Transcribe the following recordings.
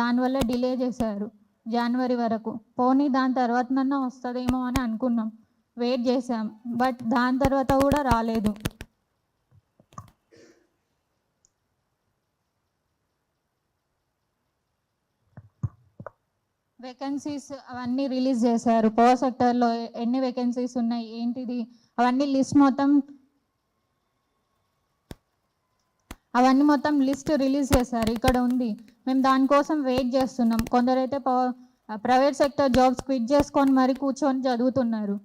దానివల్ల డిలే చేశారు జనవరి వరకు. పోనీ దాని తర్వాతనన్నా వస్తుందేమో అని అనుకున్నాం, వెయిట్ చేసాం. బట్ దాని తర్వాత కూడా రాలేదు. వేకెన్సీస్ అవన్నీ రిలీజ్ చేశారు. పవర్ సెక్టర్లో ఎన్ని వేకెన్సీస్ ఉన్నాయి ఏంటిది అవన్నీ మొత్తం లిస్ట్ రిలీజ్ చేశారు. ఇక్కడ ఉంది, మేము దానికోసం వెయిట్ చేస్తున్నాం. కొందరైతే ప్రైవేట్ సెక్టర్ జాబ్స్ క్విట్ చేసుకొని మరీ కూర్చొని చదువుతున్నారు.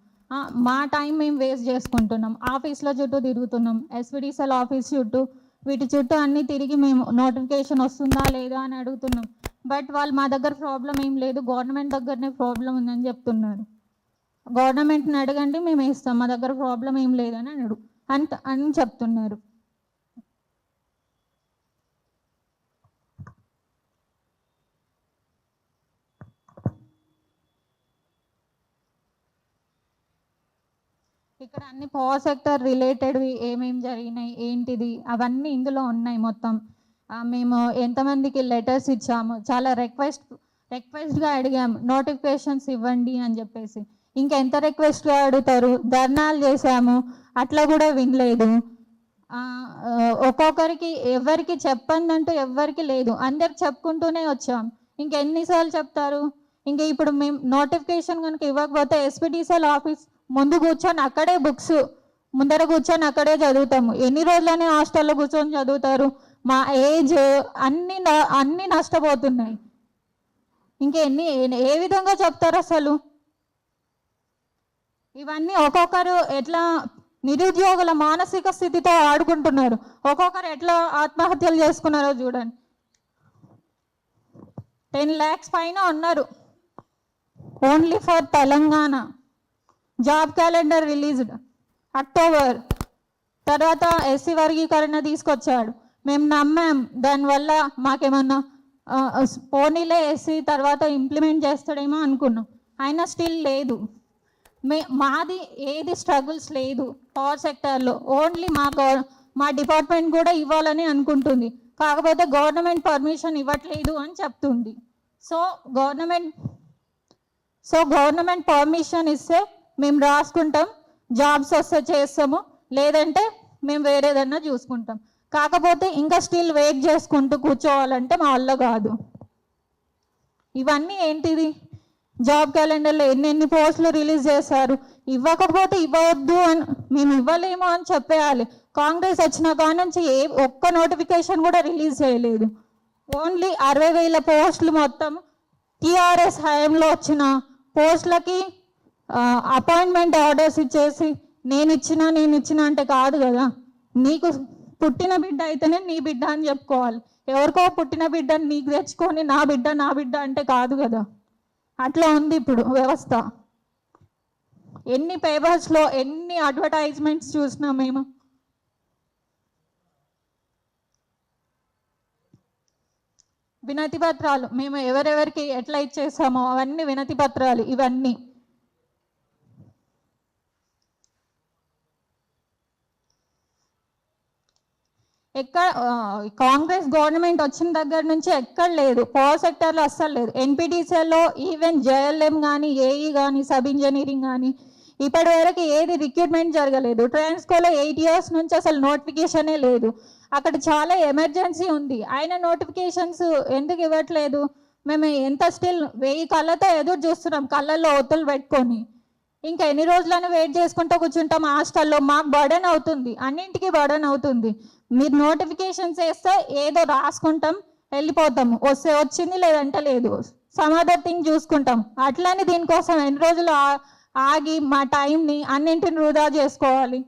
మా టైం మేము వేస్ట్ చేసుకుంటున్నాం. ఆఫీస్ల చుట్టూ తిరుగుతున్నాం, ఎస్పీడీసీఎల్ ఆఫీస్ చుట్టూ, వీటి చుట్టూ అన్నీ తిరిగి మేము నోటిఫికేషన్ వస్తుందా లేదా అని అడుగుతున్నాం. బట్ వాళ్ళు మా దగ్గర ప్రాబ్లం ఏం లేదు, గవర్నమెంట్ దగ్గరనే ప్రాబ్లం ఉందని చెప్తున్నారు. గవర్నమెంట్ని అడగండి, మేము వేస్తాం, మా దగ్గర ప్రాబ్లం ఏం లేదని అని చెప్తున్నారు. ఇక్కడ అన్ని పవర్ సెక్టర్ రిలేటెడ్వి ఏమేమి జరిగినాయి ఏంటిది అవన్నీ ఇందులో ఉన్నాయి మొత్తం. మేము ఎంతమందికి లెటర్స్ ఇచ్చాము, చాలా రిక్వెస్ట్గా అడిగాము నోటిఫికేషన్స్ ఇవ్వండి అని చెప్పేసి. ఇంకెంత రిక్వెస్ట్గా అడుగుతారు, ధర్నాలు చేశాము, అట్లా కూడా వినలేదు. ఒక్కొక్కరికి ఎవరికి చెప్పందంటూ ఎవరికి లేదు, అందరికి చెప్పుకుంటూనే వచ్చాం. ఇంకెన్నిసార్లు చెప్తారు? ఇంకా ఇప్పుడు మేము నోటిఫికేషన్ కనుక ఇవ్వకపోతే ఎస్పీడీసీఎల్ ఆఫీస్ ముందు కూర్చొని అక్కడే బుక్స్ ముందర కూర్చొని అక్కడే చదువుతాము. ఎన్ని రోజులని హాస్టల్లో కూర్చొని చదువుతారు? మా ఏజ్ అన్నీ నష్టపోతున్నాయి. ఏ విధంగా చెప్తారు అసలు? ఇవన్నీ ఒక్కొక్కరు ఎట్లా నిరుద్యోగుల మానసిక స్థితితో ఆడుకుంటున్నారు, ఒక్కొక్కరు ఎట్లా ఆత్మహత్యలు చేసుకున్నారో చూడండి. 10 lakhs పైన ఉన్నారు only for Telangana. Job calendar released October. తర్వాత ఎస్సీ వర్గీకరణ తీసుకొచ్చాడు, మేము నమ్మాం. దానివల్ల మాకేమన్నా పోనీలే ఎస్సీ తర్వాత ఇంప్లిమెంట్ చేస్తాడేమో అనుకున్నాం, అయినా స్టిల్ లేదు. మాది ఏది స్ట్రగుల్స్ లేదు పవర్ సెక్టార్లో. ఓన్లీ మా డిపార్ట్మెంట్ కూడా ఇవ్వాలని అనుకుంటుంది, కాకపోతే గవర్నమెంట్ పర్మిషన్ ఇవ్వట్లేదు అని చెప్తుంది. సో గవర్నమెంట్ పర్మిషన్ ఇస్తే మేము రాసుకుంటాం, జాబ్స్ వస్తే చేస్తాము, లేదంటే మేము వేరేదన్నా చూసుకుంటాం. కాకపోతే ఇంకా స్టిల్ వెయిట్ చేసుకుంటూ కూర్చోవాలంటే మా వల్ల కాదు. ఇవన్నీ ఏంటిది? జాబ్ క్యాలెండర్లో ఎన్ని పోస్టులు రిలీజ్ చేశారు, ఇవ్వకపోతే ఇవ్వవద్దు అని, మేము ఇవ్వలేము అని చెప్పేయాలి. కాంగ్రెస్ వచ్చిన కాడ నుంచి ఒక్క నోటిఫికేషన్ కూడా రిలీజ్ చేయలేదు. ఓన్లీ 60,000 పోస్టులు మొత్తం టీఆర్ఎస్ హయాంలో వచ్చిన పోస్టులకి అపాయింట్మెంట్ ఆర్డర్స్ ఇచ్చేసి నేను ఇచ్చిన అంటే కాదు కదా. నీకు పుట్టిన బిడ్డ అయితేనే నీ బిడ్డ అని చెప్పుకోవాలి, ఎవరికో పుట్టిన బిడ్డని నీకు తెచ్చుకొని నా బిడ్డ అంటే కాదు కదా. అట్లా ఉంది ఇప్పుడు వ్యవస్థ. ఎన్ని పేపర్స్లో ఎన్ని అడ్వర్టైజ్మెంట్స్ చూసినా మేము. వినతి పత్రాలు మేము ఎవరెవరికి ఎట్లా ఇచ్చేసామో అవన్నీ వినతి పత్రాలు. ఇవన్నీ కాంగ్రెస్ గవర్నమెంట్ వచ్చిన దగ్గర నుంచి ఎక్కడ లేదు, పవర్ సెక్టర్లో అస్సలు లేదు. ఎన్పిటిసిఎల్లో ఈవెన్ జేఎల్ఎం కానీ, ఏఈ కానీ, సబ్ ఇంజనీరింగ్ కానీ ఇప్పటి వరకు ఏది రిక్రూట్మెంట్ జరగలేదు. ట్రాన్స్కోలో 8 years నుంచి అసలు నోటిఫికేషనే లేదు. అక్కడ చాలా ఎమర్జెన్సీ ఉంది, ఆయన నోటిఫికేషన్స్ ఎందుకు ఇవ్వట్లేదు? మేము ఎంత స్టిల్ 1000 కళ్ళతో ఎదురు చూస్తున్నాం, కళ్ళల్లో ఒత్తులు పెట్టుకొని. ఇంకా ఎన్ని రోజులని వెయిట్ చేసుకుంటూ కూర్చుంటాం హాస్టల్లో? మాకు బర్డెన్ అవుతుంది, అన్నింటికీ బర్డెన్ అవుతుంది. మీరు నోటిఫికేషన్స్ వేస్తే ఏదో రాసుకుంటాం, వెళ్ళిపోతాము, వస్తే వచ్చింది లేదంటే లేదు, సమ్ అదర్ థింగ్ చూసుకుంటాం. అట్లని దీనికోసం ఎన్ని రోజులు ఆగి మా టైంని అన్నింటిని వృధా చేసుకోవాలి?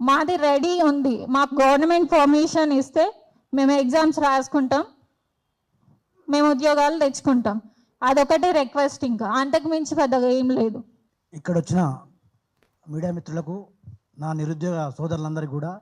మాది రెడీ ఉంది, మాకు గవర్నమెంట్ పర్మిషన్ ఇస్తే మేము ఎగ్జామ్స్ రాసుకుంటాం, మేము ఉద్యోగాలు తెచ్చుకుంటాం. అదొకటి రిక్వెస్ట్, ఇంకా అంతకు మించి పెద్దగా ఏం లేదు. ఇక్కడ వచ్చిన మీడియా మిత్రులకు, నా నిరుద్యోగ సోదరులందరికీ కూడా